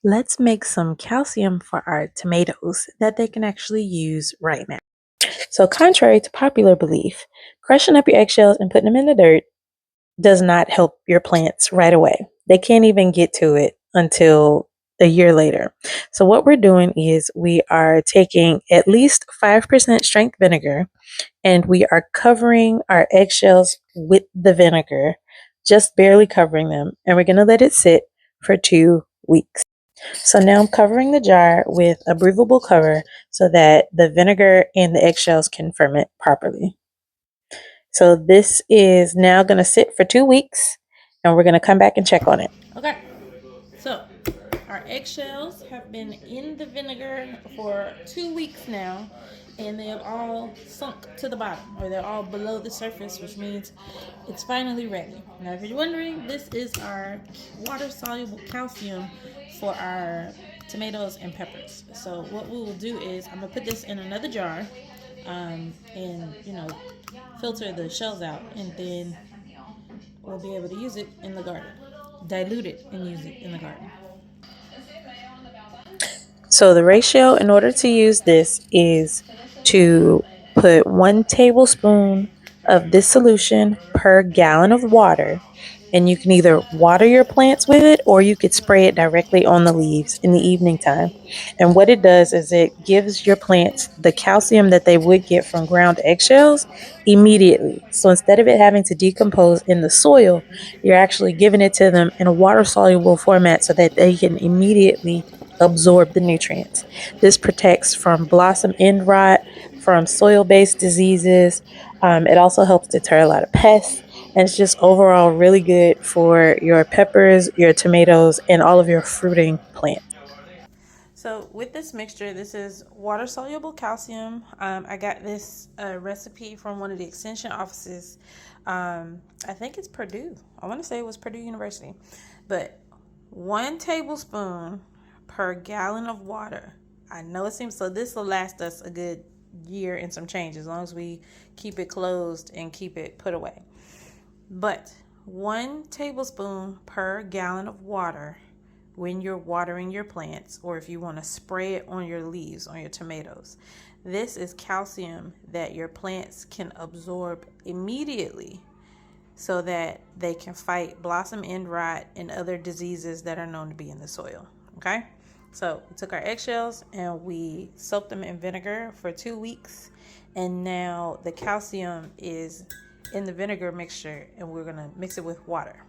Let's make some calcium for our tomatoes that they can actually use right now. So, contrary to popular belief, crushing up your eggshells and putting them in the dirt does not help your plants right away. They can't even get to it until a year later. So, what we're doing is we are taking at least 5% strength vinegar and we are covering our eggshells with the vinegar, just barely covering them. And we're going to let it sit for 2 weeks. So now I'm covering the jar with a breathable cover so that the vinegar and the eggshells can ferment properly. So this is now going to sit for 2 weeks and we're going to come back and check on it. Okay, so our eggshells have been in the vinegar for 2 weeks now, and they have all sunk to the bottom, or they're all below the surface, which means it's finally ready. Now, if you're wondering, this is our water-soluble calcium for our tomatoes and peppers. So what we will do is I'm gonna put this in another jar, and filter the shells out, and then we'll be able to use it in the garden. Dilute it and use it in the garden. So the ratio in order to use this is to put 1 tablespoon of this solution per gallon of water. And you can either water your plants with it or you could spray it directly on the leaves in the evening time. And what it does is it gives your plants the calcium that they would get from ground eggshells immediately. So instead of it having to decompose in the soil, you're actually giving it to them in a water soluble format so that they can immediately absorb the nutrients. This protects from blossom end rot, from soil-based diseases. It also helps deter a lot of pests, and it's just overall really good for your peppers, your tomatoes, and all of your fruiting plants. So with this mixture, this is water soluble calcium. I got this recipe from one of the extension offices. I think it's Purdue. I want to say it was Purdue University. But 1 tablespoon per gallon of water. I know it seems so. This will last us a good year and some change as long as we keep it closed and keep it put away. But 1 tablespoon per gallon of water when you're watering your plants, or if you want to spray it on your leaves, on your tomatoes. This is calcium that your plants can absorb immediately so that they can fight blossom end rot and other diseases that are known to be in the soil. Okay? So we took our eggshells and we soaked them in vinegar for 2 weeks. And now the calcium is in the vinegar mixture and we're going to mix it with water.